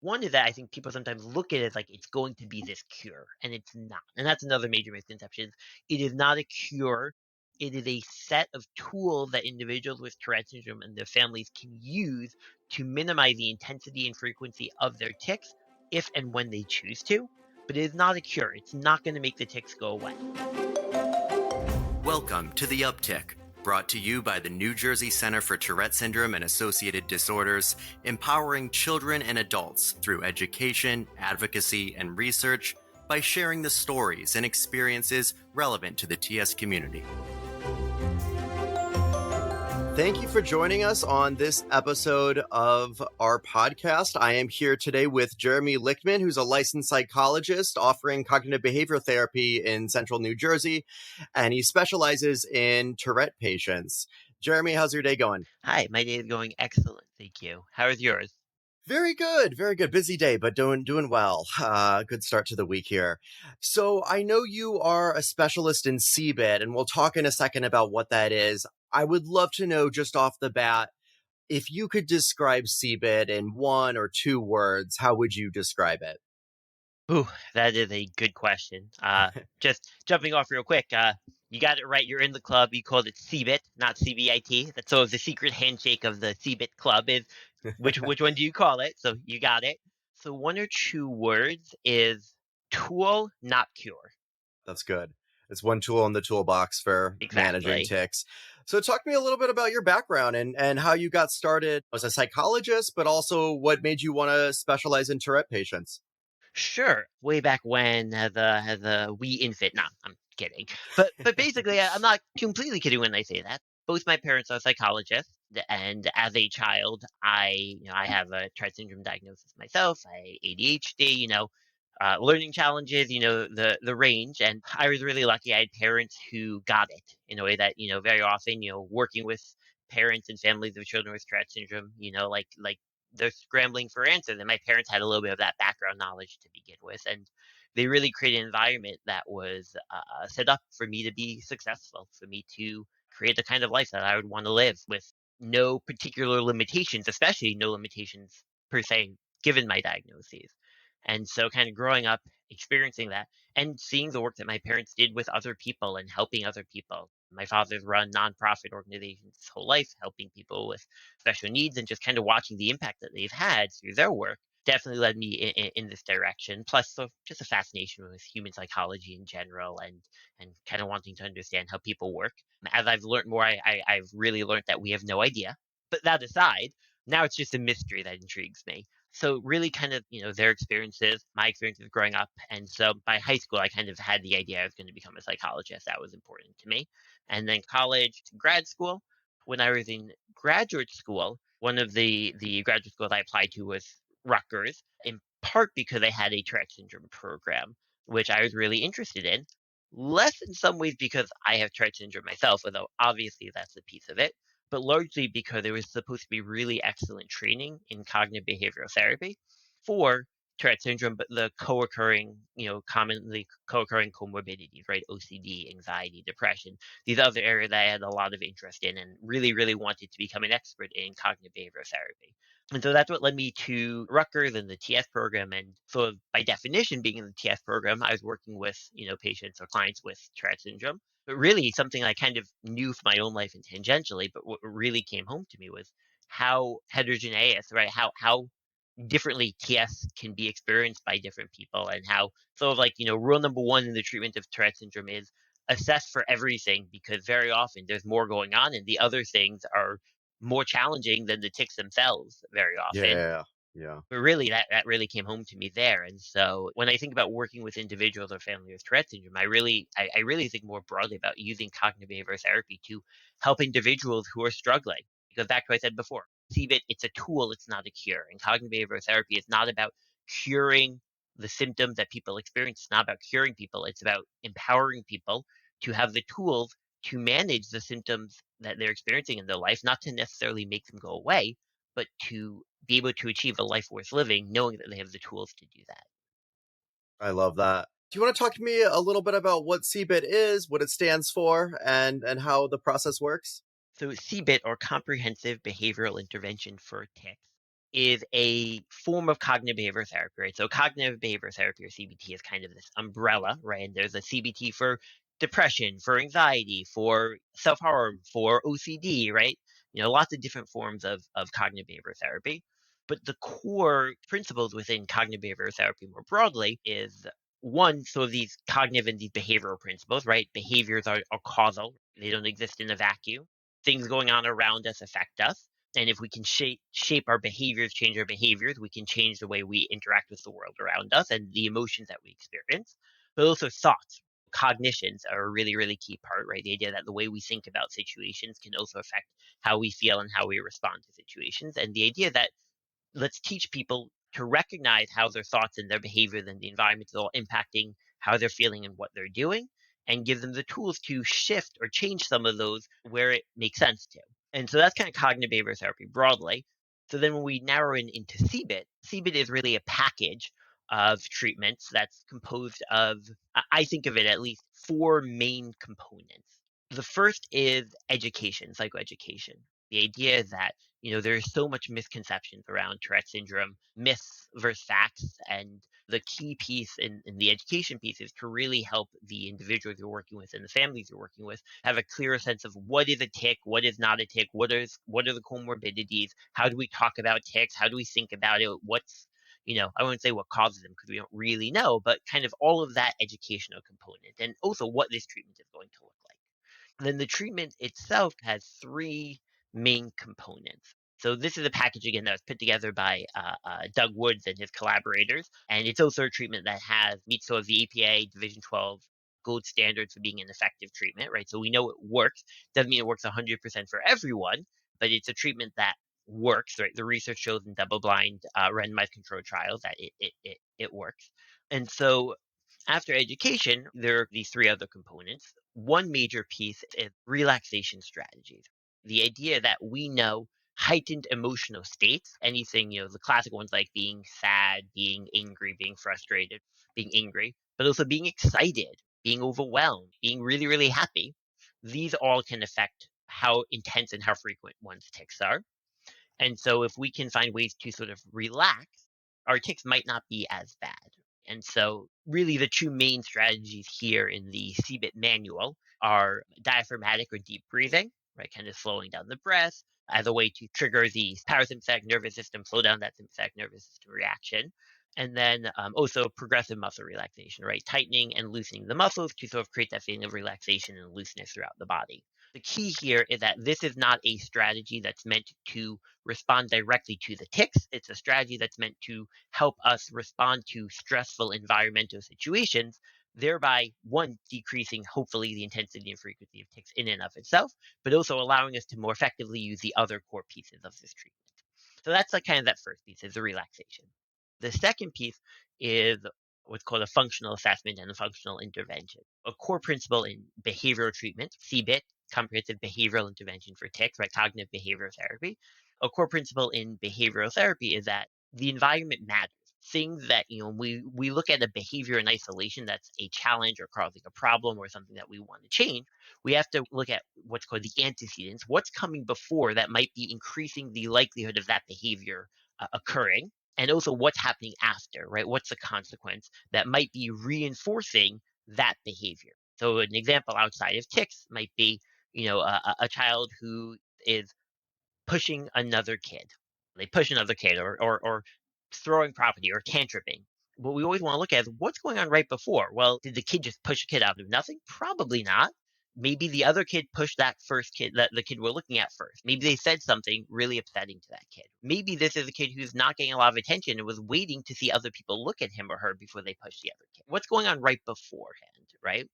One is that I think people sometimes look at it as like it's going to be this cure, and it's not. And that's another major misconception. It is not a cure. It is a set of tools that individuals with Tourette syndrome and their families can use to minimize the intensity and frequency of their tics if and when they choose to. But it is not a cure. It's not going to make the tics go away. Welcome to the UpTic, brought to you by the New Jersey Center for Tourette Syndrome and Associated Disorders, empowering children and adults through education, advocacy, and research by sharing the stories and experiences relevant to the TS community. Thank you for joining us on this episode of our podcast. I am here today with Jeremy Lichtman, who's a licensed psychologist offering cognitive behavioral therapy in central New Jersey, and he specializes in Tourette patients. Jeremy, how's your day going? Hi, my day is going excellent. Thank you. How is yours? Very good, very good. Busy day, but doing well. Good start to the week here. So I know you are a specialist in CBIT, and we'll talk in a second about what that is. I would love to know just off the bat, if you could describe CBIT in one or two words, how would you describe it? Ooh, that is a good question. Just jumping off real quick, you got it right. You're in the club. You called it CBIT, not CBIT. That's so the secret handshake of the CBIT club is which one do you call it? So you got it. So one or two words is tool, not cure. That's good. It's one tool in the toolbox for managing Exactly. tics. So talk to me a little bit about your background and how you got started as a psychologist, but also what made you want to specialize in Tourette patients. Sure. Way back when, as a wee infant. No, I'm kidding. But basically, I'm not completely kidding when I say that. Both my parents are psychologists, and as a child, I have a Tourette syndrome diagnosis myself. I ADHD. Learning challenges. The range, and I was really lucky. I had parents who got it in a way that very often working with parents and families of children with Tourette syndrome. Like they're scrambling for answers. And my parents had a little bit of that background knowledge to begin with, and they really created an environment that was set up for me to be successful, for me to create the kind of life that I would want to live with no particular limitations, especially no limitations per se, given my diagnoses. And so, kind of growing up, experiencing that, and seeing the work that my parents did with other people and helping other people. My father's run nonprofit organizations his whole life, helping people with special needs, and just kind of watching the impact that they've had through their work definitely led me in this direction. Plus, just a fascination with human psychology in general, and kind of wanting to understand how people work. As I've learned more, I've really learned that we have no idea. But that aside, now it's just a mystery that intrigues me. So really kind of, their experiences, my experiences growing up. And so by high school, I kind of had the idea I was going to become a psychologist. That was important to me. And then college, grad school. When I was in graduate school, one of the graduate schools I applied to was Rutgers, in part because they had a Tourette syndrome program, which I was really interested in. Less in some ways because I have Tourette syndrome myself, although obviously that's a piece of it, but largely because there was supposed to be really excellent training in cognitive behavioral therapy for Tourette syndrome, but the co-occurring, commonly co-occurring comorbidities, right? OCD, anxiety, depression, these other areas that I had a lot of interest in and really, really wanted to become an expert in cognitive behavioral therapy. And so that's what led me to Rutgers and the TS program. And so by definition, being in the TS program, I was working with, patients or clients with Tourette syndrome. But really something I kind of knew for my own life and tangentially, but what really came home to me was how heterogeneous, right? How differently TS can be experienced by different people, and how sort of like, rule number one in the treatment of Tourette syndrome is assess for everything, because very often there's more going on and the other things are more challenging than the tics themselves very often. Yeah, yeah. But really, that really came home to me there. And so when I think about working with individuals or families with Tourette syndrome, I really think more broadly about using cognitive behavioral therapy to help individuals who are struggling. Because back to what I said before, CBIT, it's a tool, it's not a cure. And cognitive behavioral therapy is not about curing the symptoms that people experience. It's not about curing people. It's about empowering people to have the tools to manage the symptoms that they're experiencing in their life, not to necessarily make them go away, but to be able to achieve a life worth living, knowing that they have the tools to do that. I love that. Do you want to talk to me a little bit about what CBIT is, what it stands for, and how the process works? So CBIT, or Comprehensive Behavioral Intervention for Tics, is a form of cognitive behavioral therapy, right? So cognitive behavioral therapy, or CBT, is kind of this umbrella, right? And there's a CBT for depression, for anxiety, for self-harm, for OCD, right? Lots of different forms of cognitive behavioral therapy. But the core principles within cognitive behavioral therapy more broadly is one, so these cognitive and these behavioral principles, right? Behaviors are causal. They don't exist in a vacuum. Things going on around us affect us. And if we can shape our behaviors, change our behaviors, we can change the way we interact with the world around us and the emotions that we experience. But also thoughts, cognitions are a really, really key part, right? The idea that the way we think about situations can also affect how we feel and how we respond to situations. And the idea that let's teach people to recognize how their thoughts and their behavior and the environment is all impacting how they're feeling and what they're doing, and give them the tools to shift or change some of those where it makes sense to. And so that's kind of cognitive behavioral therapy broadly. So then when we narrow in into CBIT is really a package of treatments that's composed of, I think of it at least four main components. The first is education, psychoeducation. The idea that there's so much misconceptions around Tourette syndrome, myths versus facts, and the key piece in the education piece is to really help the individuals you're working with and the families you're working with have a clearer sense of what is a tic, what is not a tic, what are the comorbidities, how do we talk about tics, how do we think about it, I wouldn't say what causes them because we don't really know, but kind of all of that educational component, and also what this treatment is going to look like. Then the treatment itself has three main components. So this is a package again that was put together by Doug Woods and his collaborators, and it's also a treatment that meets sort of the APA Division 12 gold standards for being an effective treatment, right? So we know it works. Doesn't mean it works 100% for everyone, but it's a treatment that works, right? The research shows in double-blind randomized controlled trials that it works. And so after education, there are these three other components. One major piece is relaxation strategies. The idea that we know heightened emotional states, anything, the classic ones like being sad, being angry, being frustrated, being angry, but also being excited, being overwhelmed, being really, really happy. These all can affect how intense and how frequent one's tics are. And so if we can find ways to sort of relax, our tics might not be as bad. And so really the two main strategies here in the CBIT manual are diaphragmatic or deep breathing, right? Kind of slowing down the breath as a way to trigger the parasympathetic nervous system, slow down that sympathetic nervous system reaction. And then also progressive muscle relaxation, right? Tightening and loosening the muscles to sort of create that feeling of relaxation and looseness throughout the body. The key here is that this is not a strategy that's meant to respond directly to the tics. It's a strategy that's meant to help us respond to stressful environmental situations, thereby, one, decreasing hopefully the intensity and frequency of tics in and of itself, but also allowing us to more effectively use the other core pieces of this treatment. So that's like kind of that first piece is the relaxation. The second piece is what's called a functional assessment and a functional intervention. A core principle in behavioral treatment, CBIT, comprehensive behavioral intervention for tics, right? Cognitive behavioral therapy. A core principle in behavioral therapy is that the environment matters. Things that, we look at a behavior in isolation that's a challenge or causing a problem or something that we want to change. We have to look at what's called the antecedents, what's coming before that might be increasing the likelihood of that behavior occurring, and also what's happening after, right? What's the consequence that might be reinforcing that behavior? So an example outside of tics might be, a child who is pushing another kid. They push another kid or throwing property or tantruming. What we always want to look at is what's going on right before. Well, did the kid just push a kid out of nothing? Probably not. Maybe the other kid pushed that first kid, that the kid we're looking at first. Maybe they said something really upsetting to that kid. Maybe this is a kid who's not getting a lot of attention and was waiting to see other people look at him or her before they push the other kid. What's going on right beforehand, right?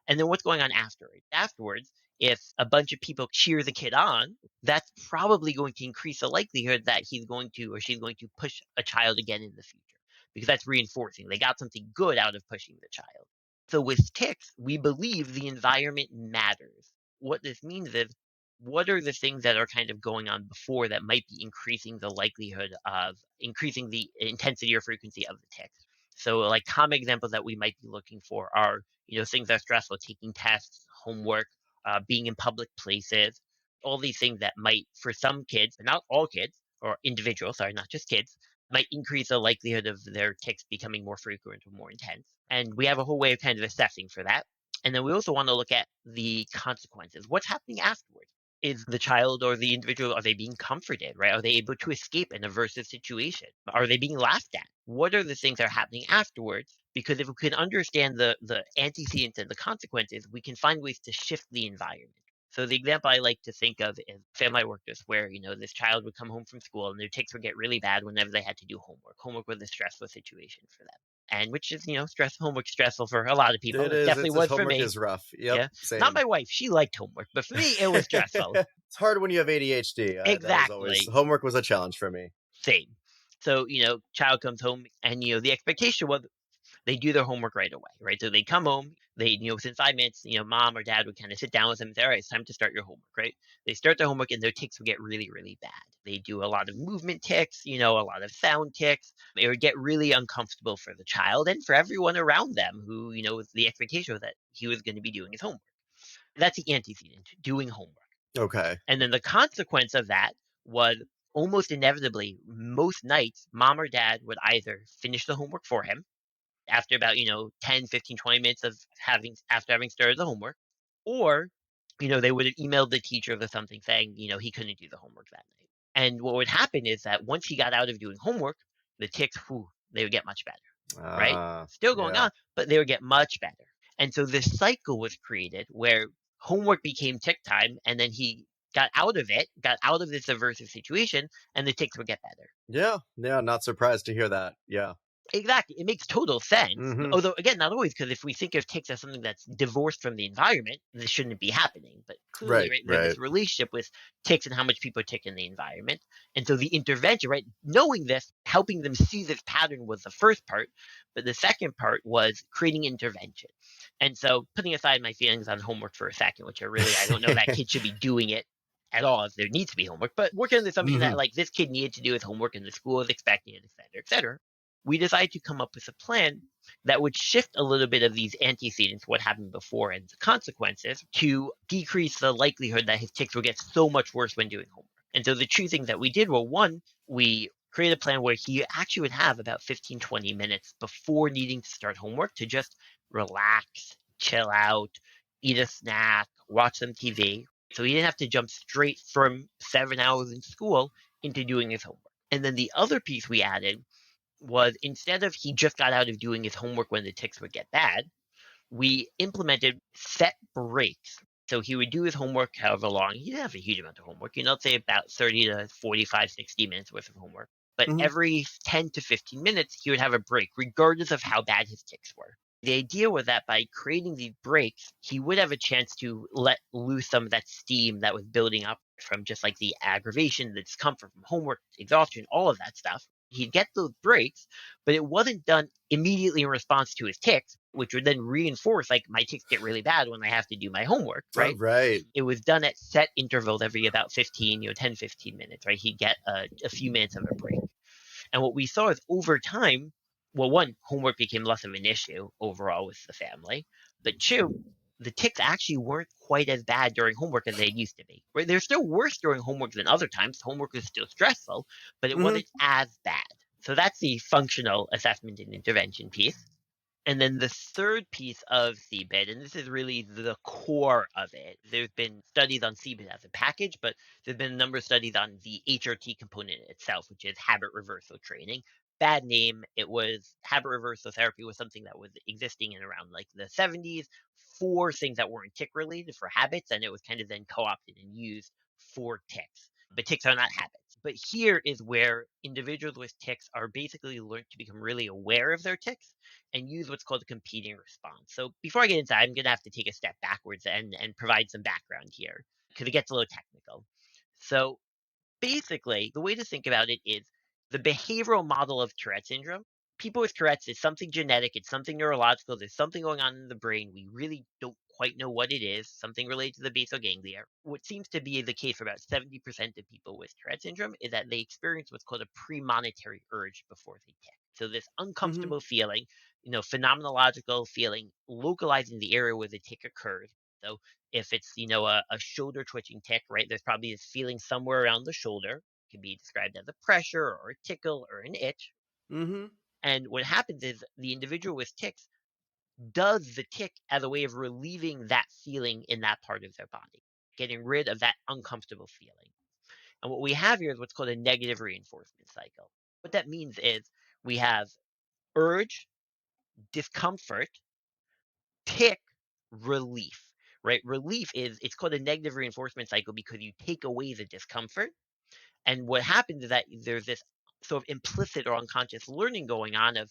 And then what's going on afterwards? Afterwards, if a bunch of people cheer the kid on, that's probably going to increase the likelihood that he's going to or she's going to push a child again in the future because that's reinforcing. They got something good out of pushing the child. So with tics, we believe the environment matters. What this means is what are the things that are kind of going on before that might be increasing the likelihood of increasing the intensity or frequency of the tics? So like common examples that we might be looking for are things that are stressful, taking tests, homework, being in public places, all these things that might, for some kids, but not all kids, or individuals, sorry, not just kids, might increase the likelihood of their tics becoming more frequent or more intense. And we have a whole way of kind of assessing for that. And then we also want to look at the consequences. What's happening afterwards? Is the child or the individual, are they being comforted, right? Are they able to escape an aversive situation? Are they being laughed at? What are the things that are happening afterwards? Because if we can understand the antecedents and the consequences, we can find ways to shift the environment. So the example I like to think of is a family I worked with where, this child would come home from school and their tics would get really bad whenever they had to do homework. Homework was a stressful situation for them. And which is, homework stressful for a lot of people. It It is. definitely It's was for homework me. is rough. Yep, Yeah. Not same. my wife. She liked homework, but for me, it was stressful. It's hard when you have ADHD. That was always Exactly. homework was a challenge for me. Same. So, child comes home and, the expectation was they do their homework right away, right? So they come home, within 5 minutes, mom or dad would kind of sit down with them and say, all right, it's time to start your homework, right? They start their homework and their tics would get really, really bad. They do a lot of movement tics, a lot of sound tics. It would get really uncomfortable for the child and for everyone around them who, the expectation was that he was going to be doing his homework. That's the antecedent, doing homework. Okay. And then the consequence of that was almost inevitably, most nights, mom or dad would either finish the homework for him after about 10, 15, 20 minutes of having started the homework, or they would have emailed the teacher or something saying he couldn't do the homework that night. And what would happen is that once he got out of doing homework, the tics, they would get much better, right? Still going Yeah. on, but they would get much better. And so this cycle was created where homework became tic time, and then he got out of it, got out of this aversive situation, and the tics would get better. Yeah. Yeah. Not surprised to hear that. Yeah. Exactly. It makes total sense. Mm-hmm. Although, again, not always, because if we think of tics as something that's divorced from the environment, this shouldn't be happening. But clearly, Right. right, there's Right. this relationship with tics and how much people tick in the environment. And so the intervention, right, knowing this, helping them see this pattern was the first part. But the second part was creating intervention. And so putting aside my feelings on homework for a second, which are really, I don't know that kid should be doing it at all if there needs to be homework, but working on the assumption hmm that like this kid needed to do his homework and the school is expecting it, et cetera, et cetera, we decided to come up with a plan that would shift a little bit of these antecedents, what happened before, and the consequences to decrease the likelihood that his tics would get so much worse when doing homework. And so the two things that we did were, one, we created a plan where he actually would have about 15, 20 minutes before needing to start homework to just relax, chill out, eat a snack, watch some TV. So he didn't have to jump straight from 7 hours in school into doing his homework. And then the other piece we added was, instead of he just got out of doing his homework when the tics would get bad, we implemented set breaks. So he would do his homework however long. He didn't have a huge amount of homework, let's say about 30 to 45, 60 minutes worth of homework. But hmm every 10 to 15 minutes, he would have a break, regardless of how bad his tics were. The idea was that by creating these breaks, he would have a chance to let loose some of that steam that was building up from just like the aggravation, the discomfort from homework, exhaustion, all of that stuff. He'd get those breaks, but it wasn't done immediately in response to his tics, which would then reinforce like my tics get really bad when I have to do my homework, right? Right. It was done at set intervals every about 15, 10, 15 minutes, right? He'd get a few minutes of a break. And what we saw is over time, well, one, homework became less of an issue overall with the family. But two, the tics actually weren't quite as bad during homework as they used to be. Right? They're still worse during homework than other times. Homework is still stressful, but it hmm wasn't as bad. So that's the functional assessment and intervention piece. And then the third piece of CBIT, and this is really the core of it. There's been studies on CBIT as a package, but there's been a number of studies on the HRT component itself, which is habit reversal training. Bad name. It was habit reversal therapy was something that was existing in around like the 70s for things that weren't tick related for habits, and it was kind of then co-opted and used for tics. But tics are not habits. But here is where individuals with tics are basically learned to become really aware of their tics and use what's called a competing response. So before I get into that, I'm going to have to take a step backwards and provide some background here because it gets a little technical. So basically, the way to think about it is the behavioral model of Tourette syndrome. People with Tourette's is something genetic, it's something neurological, there's something going on in the brain. We really don't quite know what it is, something related to the basal ganglia. What seems to be the case for about 70% of people with Tourette syndrome is that they experience what's called a premonitory urge before they tick. So this hmm uncomfortable feeling, phenomenological feeling localized in the area where the tick occurs. So if it's, a shoulder twitching tick, right, there's probably this feeling somewhere around the shoulder. can be described as a pressure or a tickle or an itch. Mm-hmm. And what happens is the individual with tics does the tick as a way of relieving that feeling in that part of their body, getting rid of that uncomfortable feeling. And what we have here is what's called a negative reinforcement cycle. What that means is we have urge, discomfort, tick, relief, right? Relief is it's called a negative reinforcement cycle because you take away the discomfort. And what happens is that there's this sort of implicit or unconscious learning going on of,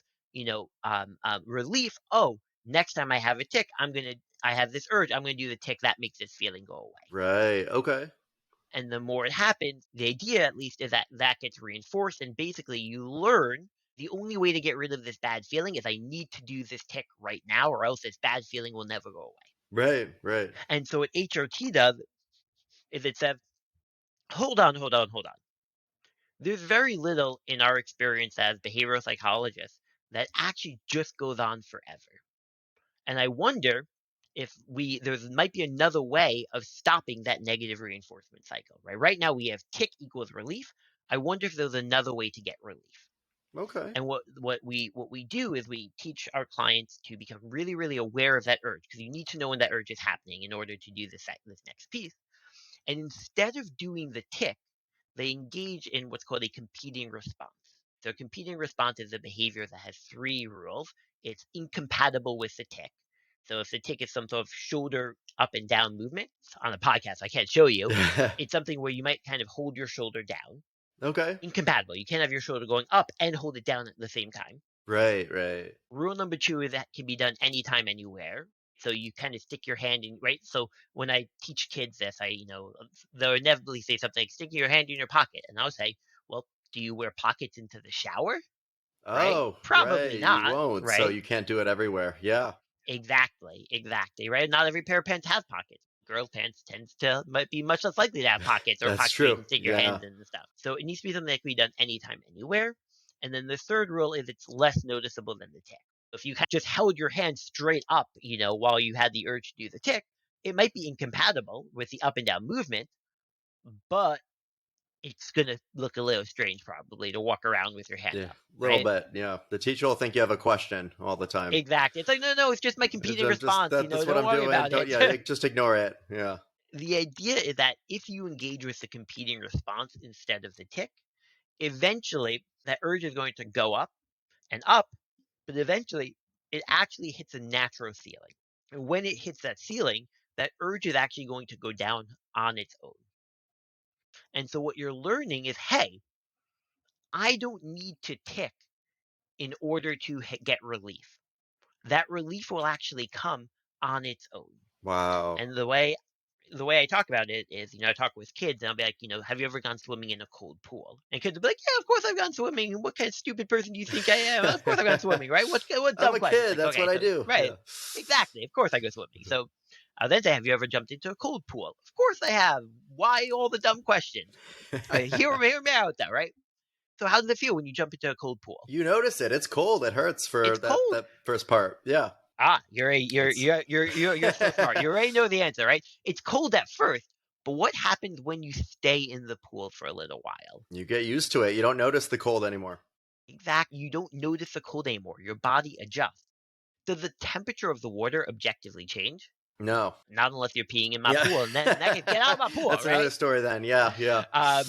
relief. Oh, next time I have a tick, I have this urge, I'm gonna do the tick that makes this feeling go away. Right. Okay. And the more it happens, the idea at least is that that gets reinforced, and basically you learn the only way to get rid of this bad feeling is I need to do this tick right now, or else this bad feeling will never go away. Right. Right. And so what HRT does is it says, hold on, hold on, hold on. There's very little in our experience as behavioral psychologists that actually just goes on forever. And I wonder if there might be another way of stopping that negative reinforcement cycle, right? Right now we have tick equals relief. I wonder if there's another way to get relief. Okay. And what we do is we teach our clients to become really, really aware of that urge, because you need to know when that urge is happening in order to do this next piece. And instead of doing the tick, they engage in what's called a competing response. So a competing response is a behavior that has 3 rules. It's incompatible with the tick. So if the tick is some sort of shoulder up and down movement, on a podcast I can't show you, it's something where you might kind of hold your shoulder down. Okay. Incompatible. You can't have your shoulder going up and hold it down at the same time. Right. Right. Rule number 2 is that can be done anytime, anywhere. So you kind of stick your hand in, right? So when I teach kids this, they'll inevitably say something like sticking your hand in your pocket. And I'll say, well, do you wear pockets into the shower? Right? Oh, Probably right. You not, won't. So right? you can't do it everywhere. Yeah. Exactly, right? Not every pair of pants has pockets. Girls' pants might be much less likely to have pockets, or That's pockets where you true. can stick your Yeah. hands in and stuff. So it needs to be something that can be done anytime, anywhere. And then the third rule is it's less noticeable than the tick. If you just held your hand straight up, while you had the urge to do the tick, it might be incompatible with the up and down movement, but it's gonna look a little strange probably to walk around with your hand Yeah. up, A little right? bit. Yeah. The teacher will think you have a question all the time. Exactly. It's like, no, it's just my competing response. That's what Don't I'm worry doing. about Don't, it. yeah, like, just ignore it. Yeah. The idea is that if you engage with the competing response instead of the tick, eventually that urge is going to go up and up, but eventually it actually hits a natural ceiling. And when it hits that ceiling, that urge is actually going to go down on its own. And so what you're learning is, hey, I don't need to tick in order to get relief. That relief will actually come on its own. Wow. And the way I talk about it is, I talk with kids and I'll be like, have you ever gone swimming in a cold pool? And kids will be like, yeah, of course I've gone swimming. What kind of stupid person do you think I am? Of course I've gone swimming, right? What I'm dumb a question? It's kid. like, That's okay, what I so, do. right, Yeah. exactly. Of course I go swimming. So I'll then say, have you ever jumped into a cold pool? Of course I have. Why all the dumb questions? All right, hear me out though, right? So how does it feel when you jump into a cold pool? You notice it. It's cold. It hurts for It's cold. that first part. Yeah. It's You're so smart. You already know the answer, right? It's cold at first, but what happens when you stay in the pool for a little while? you get used to it. You don't notice the cold anymore. Exactly. You don't notice the cold anymore. Your body adjusts. Does the temperature of the water objectively change? No. Not unless you're peeing in my Yeah. pool, and then that can get out of my pool, That's another right? story then. Yeah. Yeah. Um,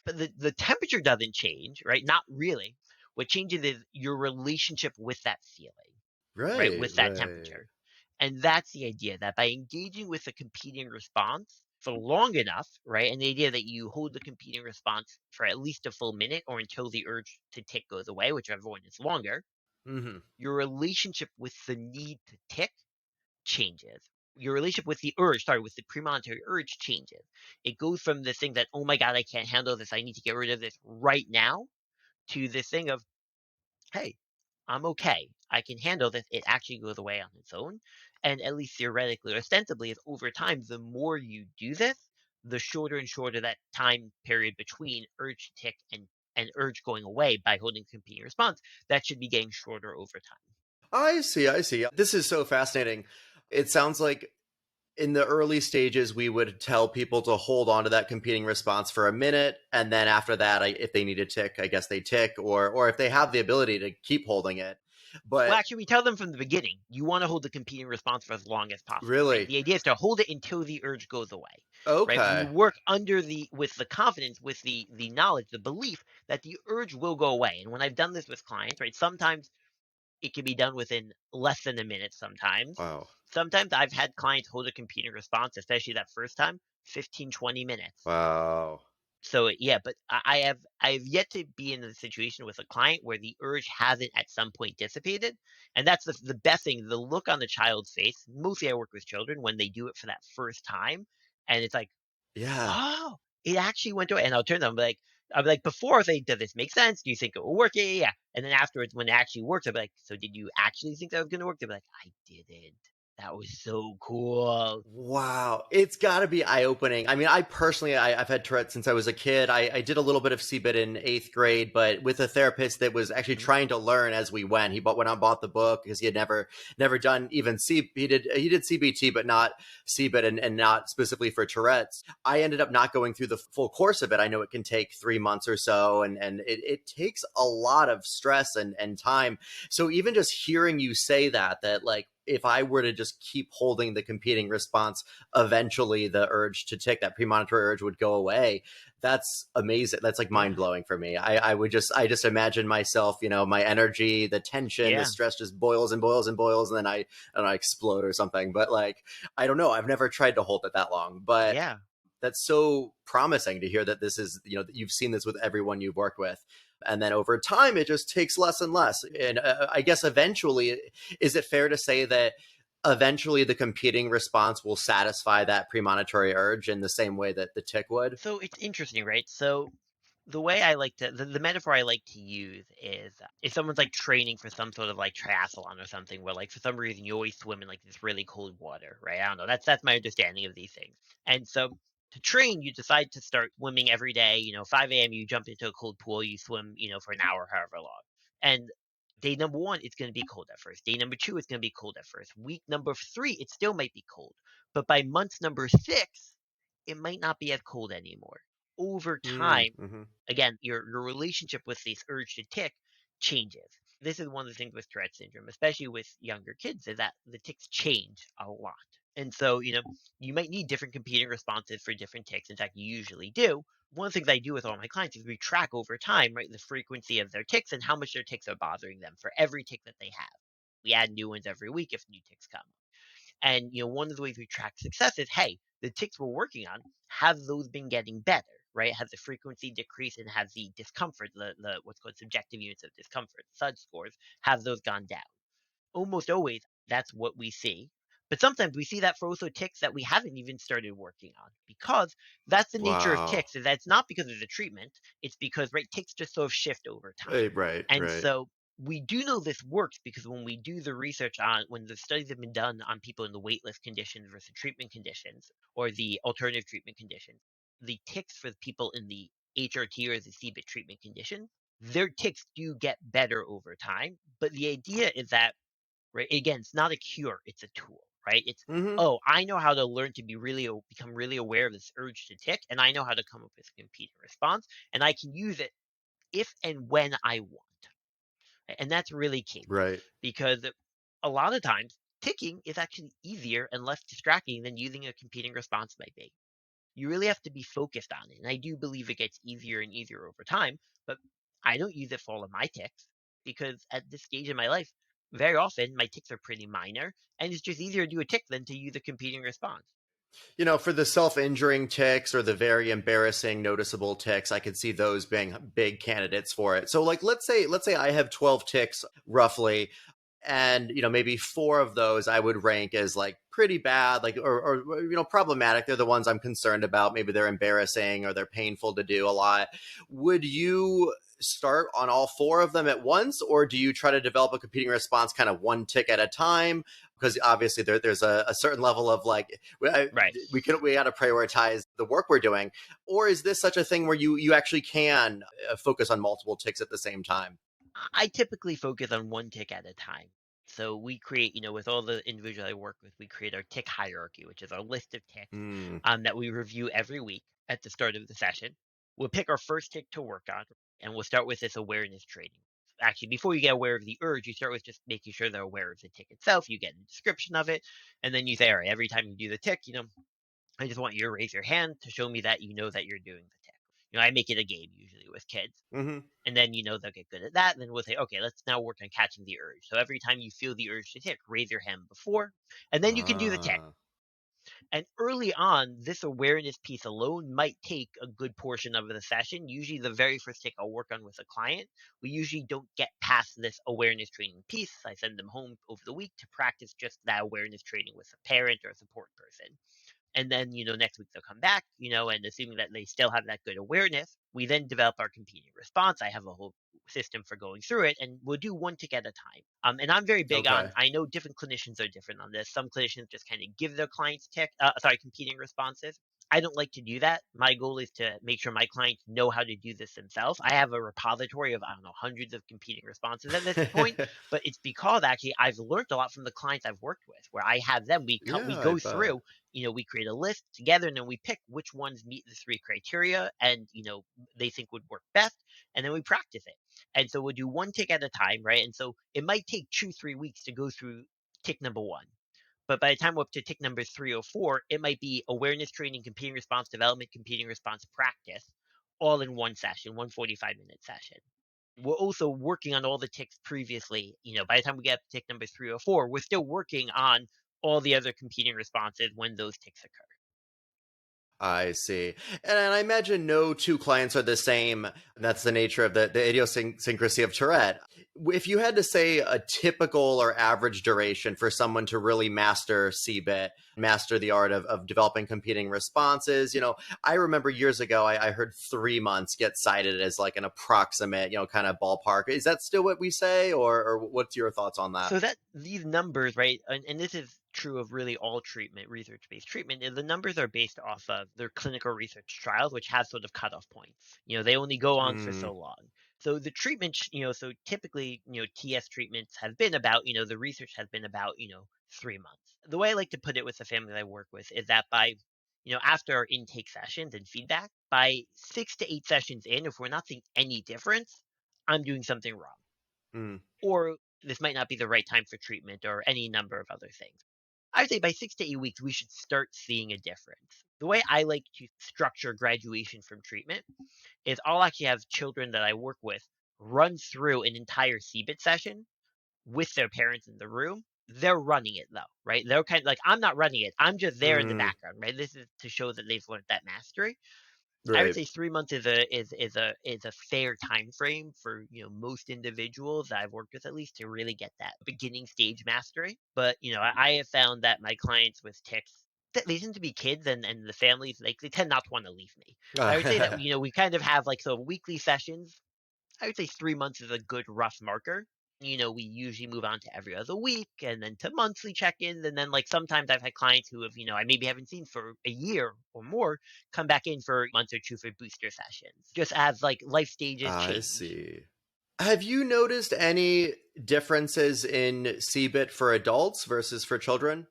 but the temperature doesn't change, right? Not really. What changes is your relationship with that feeling, right? Right. With that Right. temperature. And that's the idea, that by engaging with a competing response for long enough, right? And the idea that you hold the competing response for at least a full minute or until the urge to tick goes away, whichever one is longer, Mm-hmm. your relationship with the need to tick changes. Your relationship with the premonitory urge changes. It goes from the thing that, oh my God, I can't handle this, I need to get rid of this right now, to this thing of, hey, I'm okay. I can handle this. It actually goes away on its own. And at least theoretically or ostensibly, is over time, the more you do this, the shorter and shorter that time period between urge tick and urge going away by holding competing response, that should be getting shorter over time. I see. I see. This is so fascinating. It sounds like in the early stages, we would tell people to hold on to that competing response for a minute, and then after that, if they need to tick, I guess they tick, or if they have the ability to keep holding it. Well, But actually, we tell them from the beginning, you want to hold the competing response for as long as possible, right? really, The idea is to hold it until the urge goes away, right? We okay, work with the confidence, with the knowledge, the belief that the urge will go away. And when I've done this with clients, right, sometimes it can be done within less than a minute sometimes. wow, Sometimes I've had clients hold a competing response, especially that first time, 15, 20 minutes. wow, So yeah, but I have yet to be in a situation with a client where the urge hasn't at some point dissipated, and that's the best thing. The look on the child's face. Mostly, I work with children when they do it for that first time, and it's like, yeah. oh, it actually went away. And I'll turn to them I'll be like, before I say, does this make sense? Do you think it will work? Yeah, yeah, yeah. And then afterwards, when it actually works, I'll be like, so did you actually think that was going to work? They'll be like, I didn't. That was so cool. Wow, it's got to be eye-opening. I mean, I personally, I've had Tourette since I was a kid. I did a little bit of CBIT in 8th grade, but with a therapist that was actually Mhm. trying to learn as we went. Went out and bought the book because he had never done even he did CBT, but not CBIT, and not specifically for Tourette's. I ended up not going through the full course of it. I know it can take 3 months or so, and it takes a lot of stress and time. So even just hearing you say that like, if I were to just keep holding the competing response, eventually the urge to tick, that premonitory urge, would go away. That's amazing. That's like mind Yeah, blowing for me. I just imagine myself, my energy, the tension, the yeah, stress just boils and boils and boils, and then I explode or something. But like, I don't know. I've never tried to hold it that long, but yeah. that's so promising to hear that this is, that you've seen this with everyone you've worked with. And then over time, it just takes less and less. And I guess eventually, is it fair to say that eventually the competing response will satisfy that premonitory urge in the same way that the tick would? So it's interesting, right? So the way I like to the metaphor I like to use is if someone's like training for some sort of like triathlon or something where like for some reason you always swim in like this really cold water, right? I don't know. That's my understanding of these things. And so to train, you decide to start swimming every day, 5 a.m. you jump into a cold pool, you swim, for an hour, however long. And day number one, it's gonna be cold at first. Day number two, it's gonna be cold at first. Week number three, it still might be cold. But by month number six, it might not be as cold anymore. Over time, Mm-hmm. again, your relationship with this urge to tick changes. This is one of the things with Tourette syndrome, especially with younger kids, is that the ticks change a lot. And so, you might need different competing responses for different ticks. In fact, you usually do. One of the things I do with all my clients is we track over time, right, the frequency of their ticks and how much their ticks are bothering them for every tick that they have. We add new ones every week if new ticks come. And one of the ways we track success is, hey, the ticks we're working on, have those been getting better, right? Has the frequency decreased and has the discomfort, the what's called subjective units of discomfort, SUD scores, have those gone down? Almost always, that's what we see. But sometimes we see that for also ticks that we haven't even started working on, because that's the nature of Wow. ticks. Is that it's not because of the treatment, it's because, right, ticks just sort of shift over time. Right, And right. so we do know this works because when we do the research on when the studies have been done on people in the waitlist conditions versus treatment conditions or the alternative treatment conditions, the ticks for the people in the HRT or the CBIT treatment condition, their ticks do get better over time. But the idea is that, right, again, it's not a cure, it's a tool, right? It's, Mm-hmm. oh, I know how to learn to become really aware of this urge to tick, and I know how to come up with a competing response, and I can use it if and when I want. And that's really key, Right. because a lot of times ticking is actually easier and less distracting than using a competing response might be. You really have to be focused on it. And I do believe it gets easier and easier over time, but I don't use it for all of my ticks because at this stage in my life, very often my ticks are pretty minor and it's just easier to do a tick than to use a competing response. For the self-injuring ticks or the very embarrassing noticeable ticks, I could see those being big candidates for it. So like, let's say I have 12 ticks roughly, and maybe four of those I would rank as like pretty bad, like, or problematic. They're the ones I'm concerned about. Maybe they're embarrassing or they're painful to do a lot. Would you start on all four of them at once, or do you try to develop a competing response kind of one tick at a time? Because obviously there's a certain level of like, Right. we got to prioritize the work we're doing. Or is this such a thing where you actually can focus on multiple ticks at the same time? I typically focus on one tick at a time. So we create, with all the individuals I work with, we create our tick hierarchy, which is our list of ticks Mm, that we review every week at the start of the session. We'll pick our first tick to work on, and we'll start with this awareness training. Actually, before you get aware of the urge, you start with just making sure they're aware of the tick itself. You get a description of it, and then you say, all right, every time you do the tick, I just want you to raise your hand to show me that you know that you're doing the tick. I make it a game usually with kids. hmm. And then, they'll get good at that. Then we'll say, okay, let's now work on catching the urge. So every time you feel the urge to tick, raise your hand before, and then you can do the tick. Ah, And early on, this awareness piece alone might take a good portion of the session. Usually, the very first tick I'll work on with a client, we usually don't get past this awareness training piece. I send them home over the week to practice just that awareness training with a parent or a support person. And then, next week they'll come back, and assuming that they still have that good awareness, we then develop our competing response. I have a whole system for going through it, and we'll do one tick at a time. And I'm very big on, okay. I know different clinicians are different on this. Some clinicians just kind of give their clients competing responses. I don't like to do that. My goal is to make sure my clients know how to do this themselves. I have a repository of, I don't know, hundreds of competing responses at this point, but it's because actually I've learned a lot from the clients I've worked with, where I have them, we Yeah, I go bet. through, we create a list together, and then we pick which ones meet the three criteria and, they think would work best. And then we practice it. And so we'll do one tick at a time, right? And so it might take 2, 3 weeks to go through tick number one. But by the time we're up to tick number 3 or 4, it might be awareness training, competing response development, competing response practice, all in one session, one 45-minute session. We're also working on all the ticks previously. By the time we get up to tick number 3 or 4, we're still working on all the other competing responses when those ticks occur. I see. And I imagine no two clients are the same. That's the nature of the idiosyncrasy of Tourette. If you had to say a typical or average duration for someone to really master CBIT, master the art of developing competing responses, I remember years ago, I heard 3 months get cited as like an approximate, kind of ballpark. Is that still what we say, or what's your thoughts on that? So that these numbers, right, and this is true of really all treatment, research-based treatment, is the numbers are based off of their clinical research trials, which has sort of cutoff points. They only go on for Mm, so long. So the treatment, so typically, TS treatments have been about, the research has been about, 3 months. The way I like to put it with the family I work with is that by, after our intake sessions and feedback, by 6 to 8 sessions in, if we're not seeing any difference, I'm doing something wrong, mm. or this might not be the right time for treatment, or any number of other things. I would say by 6 to 8 weeks, we should start seeing a difference. The way I like to structure graduation from treatment is I'll actually have children that I work with run through an entire CBIT session with their parents in the room. They're running it though, right? They're kind of like, I'm not running it. I'm just there in the Mm, background, right? This is to show that they've learned that mastery. I would right. say 3 months is a fair time frame for, most individuals that I've worked with, at least, to really get that beginning stage mastery. But I have found that my clients with tics, they tend to be kids, and the families, like, they tend not to want to leave me. So I would say that, we kind of have like, so weekly sessions. I would say 3 months is a good rough marker. We usually move on to every other week, and then to monthly check-ins. And then, like, sometimes I've had clients who have, I maybe haven't seen for a year or more, come back in for a month or two for booster sessions, just as like life stages I change. see. Have you noticed any differences in CBIT for adults versus for children?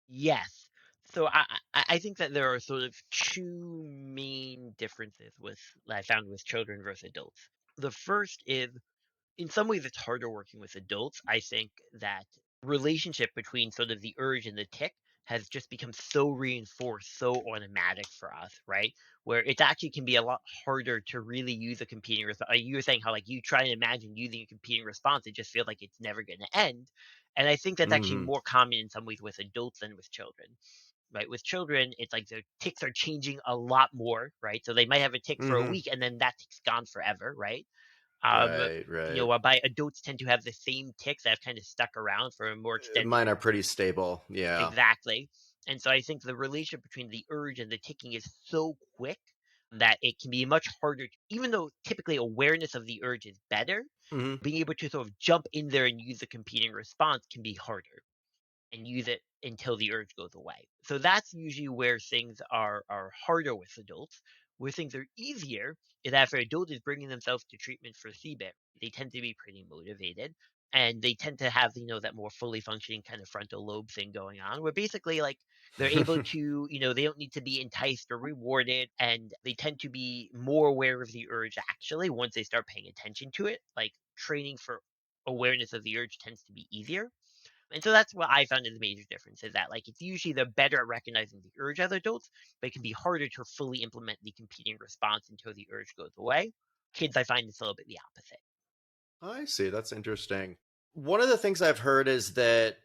Yes. So I think that there are sort of two main differences with that I found with children versus adults. The first is, in some ways it's harder working with adults. I think that relationship between sort of the urge and the tick has just become so reinforced, so automatic for us, right? Where it actually can be a lot harder to really use a competing response. You were saying how, like, you try and imagine using a competing response, it just feels like it's never going to end. And I think that's actually Hmm. more common in some ways with adults than with children, right? With children, it's like their ticks are changing a lot more, right? So they might have a tick for a Hmm. week, and then that tick's gone forever, right? Um, Right, right. by adults tend to have the same ticks that have kind of stuck around for a more extended Mine are period. pretty stable. Yeah. Exactly. And so I think the relationship between the urge and the ticking is so quick that it can be much harder, even though typically awareness of the urge is better, Hmm. being able to sort of jump in there and use the competing response can be harder, and use it until the urge goes away. So that's usually where things are harder with adults. Where things are easier is that if an adult is bringing themselves to treatment for CBIT, they tend to be pretty motivated. and they tend to have, that more fully functioning kind of frontal lobe thing going on, where basically, like, they're able to, they don't need to be enticed or rewarded, and they tend to be more aware of the urge actually once they start paying attention to it. Like, training for awareness of the urge tends to be easier. And so that's what I found is the major difference, is that, like, it's usually they're better at recognizing the urge as adults, but it can be harder to fully implement the competing response until the urge goes away. Kids, I find it's a little bit the opposite. I see. That's interesting. One of the things I've heard is that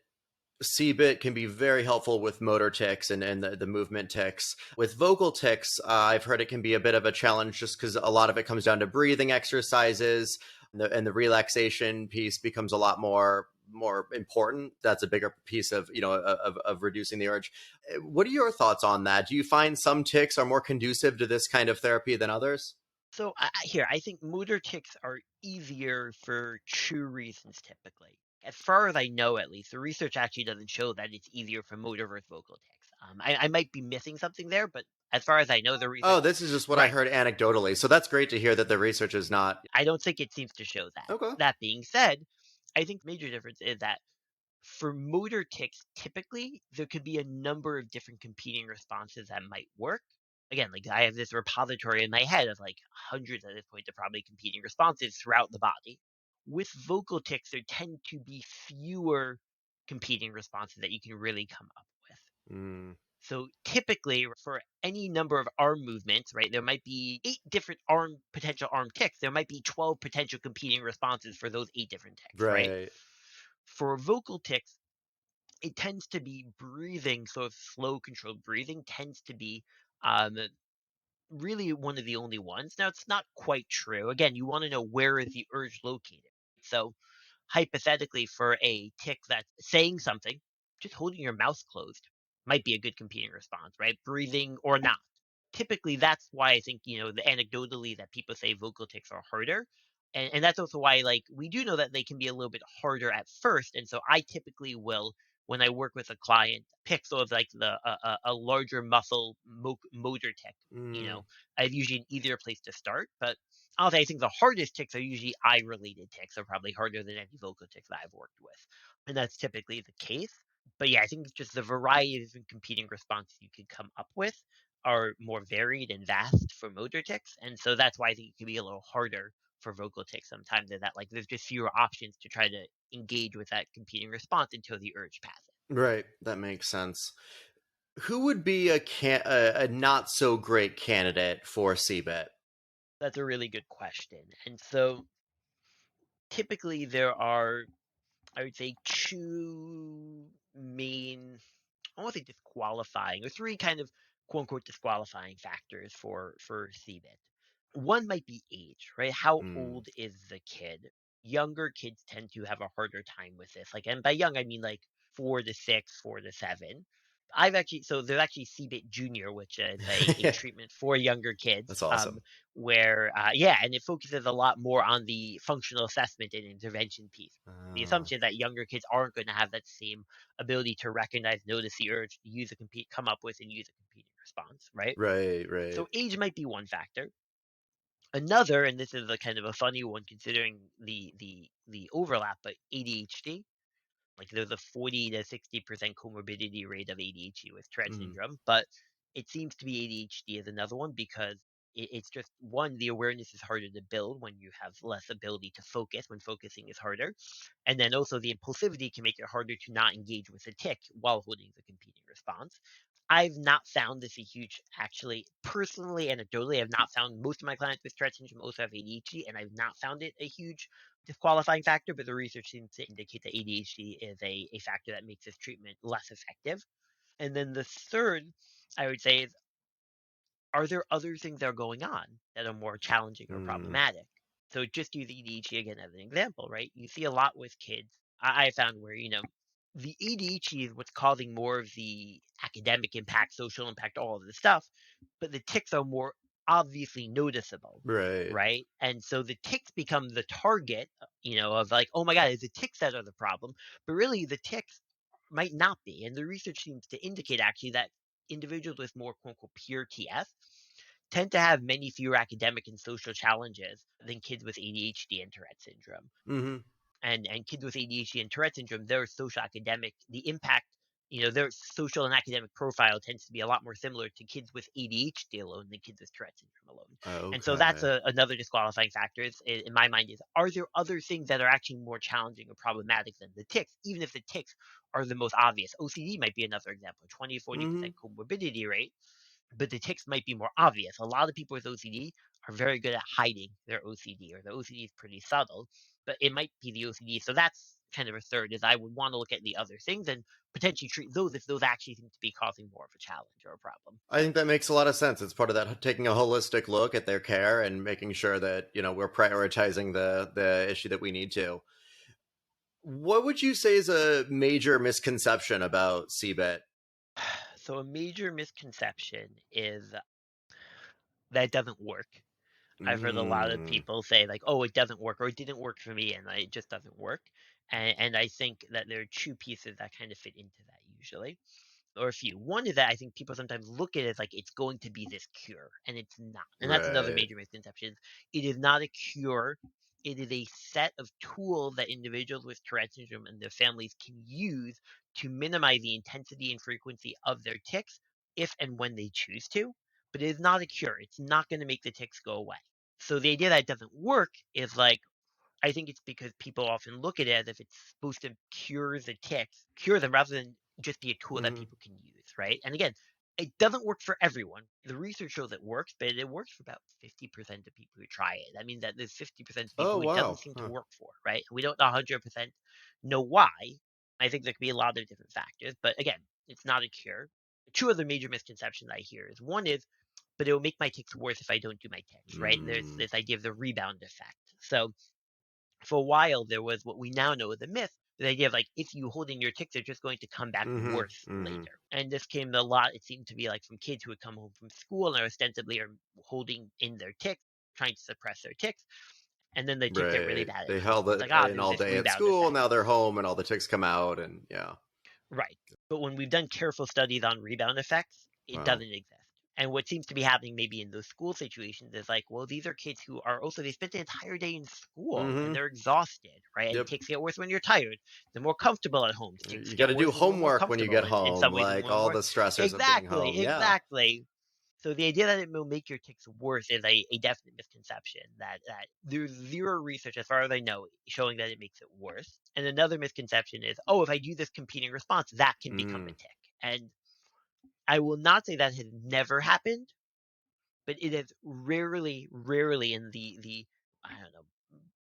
CBIT can be very helpful with motor tics and the movement tics. With vocal tics, I've heard it can be a bit of a challenge just because a lot of it comes down to breathing exercises, and the relaxation piece becomes a lot more important. That's a bigger piece of of reducing the urge. What are your thoughts on that? Do you find some tics are more conducive to this kind of therapy than others? So I think motor tics are easier for two reasons typically. As far as I know, at least, the research actually doesn't show that it's easier for motor versus vocal tics. I might be missing something there, but as far as I know, the research, Oh, this is just what I right? heard anecdotally. So that's great to hear that the research is not. I don't think it seems to show that. Okay. That being said, I think the major difference is that for motor tics, typically there could be a number of different competing responses that might work. Again, like, I have this repository in my head of like hundreds at this point of probably competing responses throughout the body. With vocal tics, there tend to be fewer competing responses that you can really come up with. Mm, So typically, for any number of arm movements, right, there might be eight different potential arm ticks. There might be 12 potential competing responses for those eight different ticks, right? right. For vocal tics, it tends to be breathing, so slow, controlled breathing tends to be um, really one of the only ones. Now, it's not quite true. Again, you want to know where is the urge located. So, hypothetically, for a tick that's saying something, just holding your mouth closed might be a good competing response, right? Breathing or not. Typically, that's why I think, the anecdotally that people say vocal tics are harder. And that's also why, like, we do know that they can be a little bit harder at first. And so I typically will, when I work with a client, pick sort of like a larger muscle motor tick. You Mm, know, I've usually an easier place to start. But honestly, I think the hardest ticks are usually eye related ticks, are probably harder than any vocal ticks that I've worked with. And that's typically the case. But yeah, I think it's just the variety of different competing responses you could come up with are more varied and vast for motor tics, and so that's why I think it can be a little harder for vocal tics sometimes. That, like, there's just fewer options to try to engage with that competing response until the urge passes. right. That makes sense. Who would be a not so great candidate for CBIT? That's a really good question, and so typically there are, I would say, two main, I won't say disqualifying, or three kind of quote unquote disqualifying factors for CBIT. One might be age, right? How Mm, old is the kid? Younger kids tend to have a harder time with this. Like, and by young I mean like 4 to 6, 4 to 7. So there's actually CBIT Junior, which is a treatment for younger kids, that's awesome. where yeah, and it focuses a lot more on the functional assessment and intervention piece. The Uh, assumption that younger kids aren't going to have that same ability to recognize, notice the urge, use a compete, come up with, and use a competing response, right? right, right. So age might be one factor. Another, and this is a kind of a funny one considering the overlap, but ADHD. Like, there's a 40 to 60% comorbidity rate of ADHD with Tourette Mm, syndrome, but it seems to be ADHD is another one because it's just one, the awareness is harder to build when you have less ability to focus, when focusing is harder. And then also the impulsivity can make it harder to not engage with a tick while holding the competing response. I've not found this a huge, actually, personally, anecdotally, I've not found, most of my clients with Tourette syndrome also have ADHD, and I've not found it a huge disqualifying factor, but the research seems to indicate that ADHD is a factor that makes this treatment less effective. And then the third, I would say, is, are there other things that are going on that are more challenging or mm, problematic? So just use ADHD again as an example, right? You see a lot with kids. I found where, the ADHD is what's causing more of the academic impact, social impact, all of the stuff, but the tics are more obviously noticeable, right. right? And so the tics become the target, of like, oh my God, it's the tics that are the problem. But really, the tics might not be. And the research seems to indicate actually that individuals with more quote unquote pure TF tend to have many fewer academic and social challenges than kids with ADHD and Tourette syndrome. Hmm. and kids with ADHD and Tourette syndrome, their social academic, the impact, their social and academic profile tends to be a lot more similar to kids with ADHD alone than kids with Tourette syndrome alone. And so that's Okay. another disqualifying factor in my mind is, are there other things that are actually more challenging or problematic than the tics, even if the tics are the most obvious? OCD might be another example, 20 to Mhm. 40% comorbidity rate, but the tics might be more obvious. A lot of people with OCD are very good at hiding their OCD, or the OCD is pretty subtle, but it might be the OCD. So that's kind of a third, is I would want to look at the other things and potentially treat those if those actually seem to be causing more of a challenge or a problem. I think that makes a lot of sense. It's part of that taking a holistic look at their care and making sure that, we're prioritizing the issue that we need to. What would you say is a major misconception about CBIT? So a major misconception is that it doesn't work. I've heard a lot of Mm, people say like, "Oh, it doesn't work," or "It didn't work for me," and it just doesn't work. And I think that there are two pieces that kind of fit into that usually, or a few. One is that I think people sometimes look at it as like it's going to be this cure, and it's not. And that's another right. major misconception. It is not a cure. It is a set of tools that individuals with Tourette syndrome and their families can use to minimize the intensity and frequency of their tics if and when they choose to. But it is not a cure. It's not going to make the tics go away. So the idea that it doesn't work is like, I think it's because people often look at it as if it's supposed to cure them rather than just be a tool that Hmm. people can use, right? And again, it doesn't work for everyone. The research shows it works, but it works for about 50% of people who try it. That means that there's 50% of people Oh, who it doesn't wow. seem to Huh. work for, right? We don't 100% know why. I think there could be a lot of different factors, but again, it's not a cure. Two other major misconceptions I hear is, one is, but it will make my ticks worse if I don't do my ticks, right? There's Mm, this idea of the rebound effect. So for a while there was what we now know is a myth, the idea of like, if you hold in your ticks, they're just going to come back hmm, worse hmm. later. And this came a lot, it seemed to be like from kids who would come home from school and ostensibly are holding in their ticks, trying to suppress their ticks, and then the ticks get really Right. bad at They home. held It's it like, in there's all this day at rebound school. effect. Now they're home and all the ticks come out. And yeah. Right. But when we've done careful studies on rebound effects, it Wow. doesn't exist. And what seems to be happening maybe in those school situations is like, well, these are kids who are also, they spent the entire day in school and Hmm. they're exhausted, right? And Yep. ticks get worse when you're tired. They're more comfortable at home. Ticks You got get to do worse when we're more homework when you comfortable. get And in home, some ways, when like we're all more. the stressors of being Exactly. home. Yeah. Exactly. So the idea that it will make your ticks worse is a definite misconception. That there's zero research, as far as I know, showing that it makes it worse. And another misconception is, oh, if I do this competing response, that can become a Mm, tick. And I will not say that has never happened, but it is rarely in the I don't know,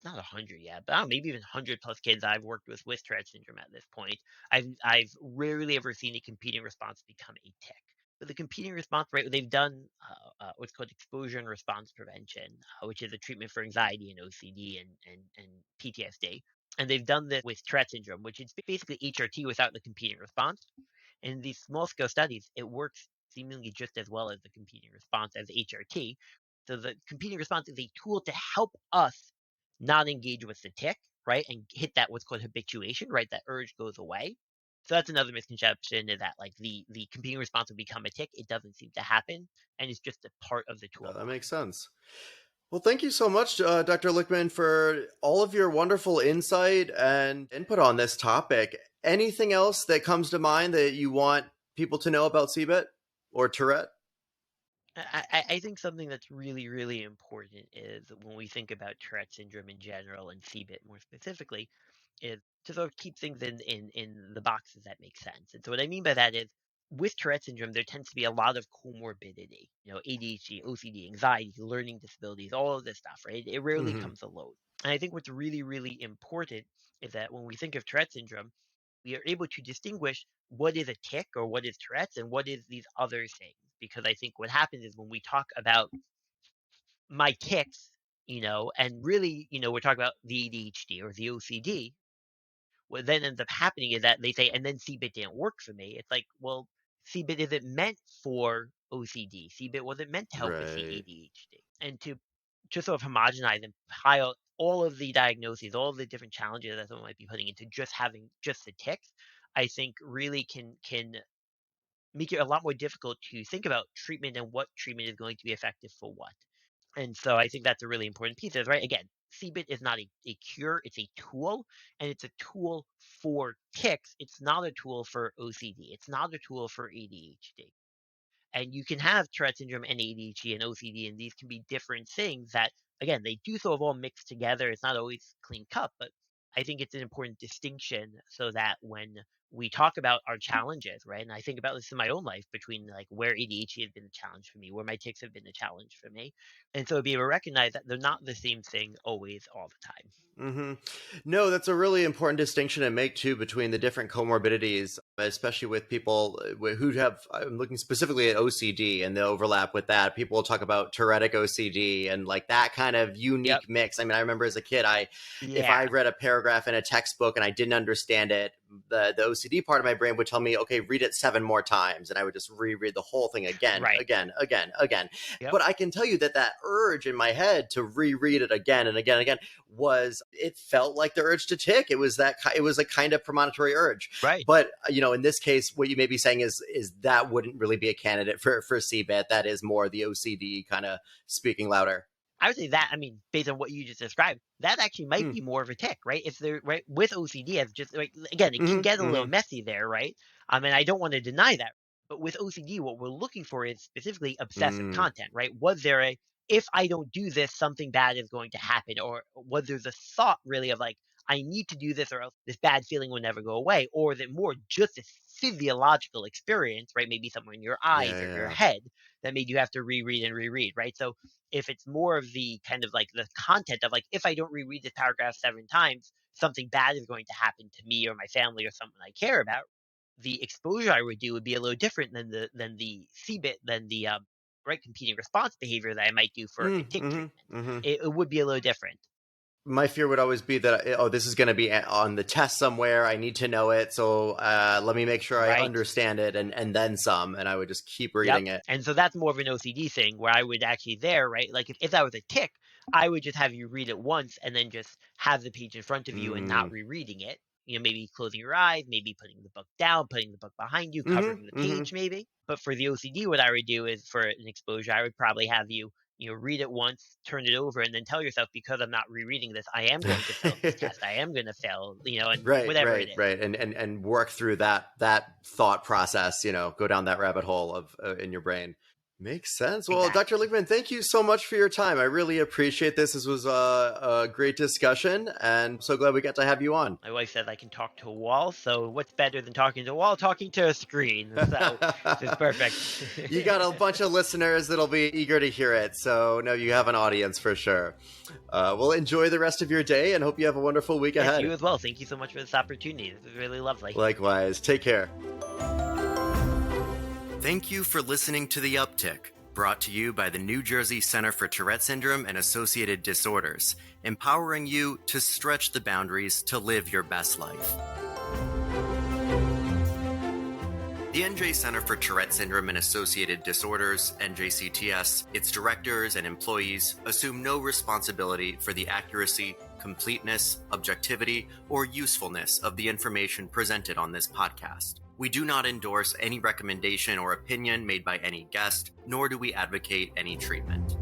not 100 yet, but I don't know, maybe even 100 plus kids I've worked with Tourette syndrome at this point. I've rarely ever seen a competing response become a tick. But the competing response, right? They've done what's called exposure and response prevention, which is a treatment for anxiety and OCD and PTSD. And they've done this with Tourette syndrome, which is basically HRT without the competing response. In these small scale studies, it works seemingly just as well as the competing response as HRT. So the competing response is a tool to help us not engage with the tick, right? And hit that what's called habituation, right? That urge goes away. So that's another misconception, is that like the competing response will become a tick. It doesn't seem to happen, and it's just a part of the that toolbox. makes sense. Well, thank you so much, Dr. Lichtman, for all of your wonderful insight and input on this topic. Anything else that comes to mind that you want people to know about CBIT or Tourette? I think something that's really important is when we think about Tourette syndrome in general and CBIT more specifically, is to sort of keep things in the boxes that make sense. And so what I mean by that is, with Tourette syndrome, there tends to be a lot of comorbidity, ADHD, OCD, anxiety, learning disabilities, all of this stuff, right? It rarely Hmm. comes alone. And I think what's really important is that when we think of Tourette syndrome, we are able to distinguish what is a tic or what is Tourette's and what is these other things. Because I think what happens is when we talk about my tics, and really, we're talking about the ADHD or the OCD, what then ends up happening is that they say, and then CBIT didn't work for me. It's like, well, CBIT isn't meant for OCD. CBIT wasn't meant to help with the Right. ADHD. And to just sort of homogenize and pile all of the diagnoses, all of the different challenges that someone might be putting into just having just the tics, I think really can make it a lot more difficult to think about treatment and what treatment is going to be effective for what. And so I think that's a really important piece, is right. Again, CBIT is not a cure, it's a tool, and it's a tool for tics. It's not a tool for OCD. It's not a tool for ADHD. And you can have Tourette syndrome and ADHD and OCD, and these can be different things that, again, they do sort of all mix together. It's not always clean cut, but I think it's an important distinction so that when we talk about our challenges, right? And I think about this in my own life between like where ADHD has been a challenge for me, where my tics have been a challenge for me. And so be able to recognize that they're not the same thing always all the time. Hmm. No, that's a really important distinction to make too between the different comorbidities, especially with people who have. I'm looking specifically at OCD and the overlap with that. People will talk about Tourettic OCD and like that kind of Yep. unique mix. I mean, I remember as a kid, if I Yeah. read a paragraph in a textbook and I didn't understand it, the OCD part of my brain would tell me, okay, read it 7 more times, and I would just reread the whole thing again, Right. again, again, again. Yep. But I can tell you that urge in my head to reread it again and again and again it felt like the urge to tick. It was a kind of premonitory urge. Right. But in this case, what you may be saying is that wouldn't really be a candidate for CBIT. That is more the OCD kind of speaking louder. I would say that, I mean, based on what you just described, that actually might Mm. be more of a tick, right? If they're right with OCD, as just like again, it can Hmm. get a little Hmm. messy there, right? I mean, I don't want to deny that, but with OCD, what we're looking for is specifically obsessive Mm. content, right? Was there a if I don't do this, something bad is going to happen, or was there the thought really of like I need to do this, or else this bad feeling will never go away, or is it more just a physiological experience, right? Maybe somewhere in your eyes Yeah, or your yeah. head that made you have to reread and reread, right? So if it's more of the kind of like the content of like if I don't reread this paragraph 7 times, something bad is going to happen to me or my family or someone I care about. The exposure I would do would be a little different than the CBIT than the right competing response behavior that I might do for a Mm. tick Hmm. treatment. Hmm. It would be a little different, My fear would always be that this is going to be on the test somewhere. I need to know it, so let me make sure I right? understand it and then some. And I would just keep Yep. reading it. And so that's more of an OCD thing where I would actually there, right? Like if that was a tick, I would just have you read it once and then just have the page in front of you and not Mm. rereading it. Maybe closing your eyes, maybe putting the book down, putting the book behind you, Hmm. covering the Hmm. page, maybe. But for the OCD, what I would do is for an exposure, I would probably have you, read it once, turn it over, and then tell yourself, because I'm not rereading this, I am going to fail this test. I am going to fail, and Right, whatever it right, is. right, and work through that thought process. Go down that rabbit hole of in your brain. Makes sense. Well, Dr. Exactly. Lichtman, thank you so much for your time. I really appreciate this. This was a great discussion, and I'm so glad we got to have you on. My wife says I can talk to a wall, so what's better than talking to a wall? Talking to a screen. So this is perfect. You got a bunch of listeners that'll be eager to hear it. So, no, you have an audience for sure. Well, enjoy the rest of your day and hope you have a wonderful week Yes, ahead. you as well. Thank you so much for this opportunity. This is really lovely. Likewise. Take care. Thank you for listening to the UpTic, brought to you by the New Jersey Center for Tourette Syndrome and Associated Disorders, empowering you to stretch the boundaries to live your best life. The NJ Center for Tourette Syndrome and Associated Disorders, NJCTS, its directors and employees assume no responsibility for the accuracy, completeness, objectivity, or usefulness of the information presented on this podcast. We do not endorse any recommendation or opinion made by any guest, nor do we advocate any treatment.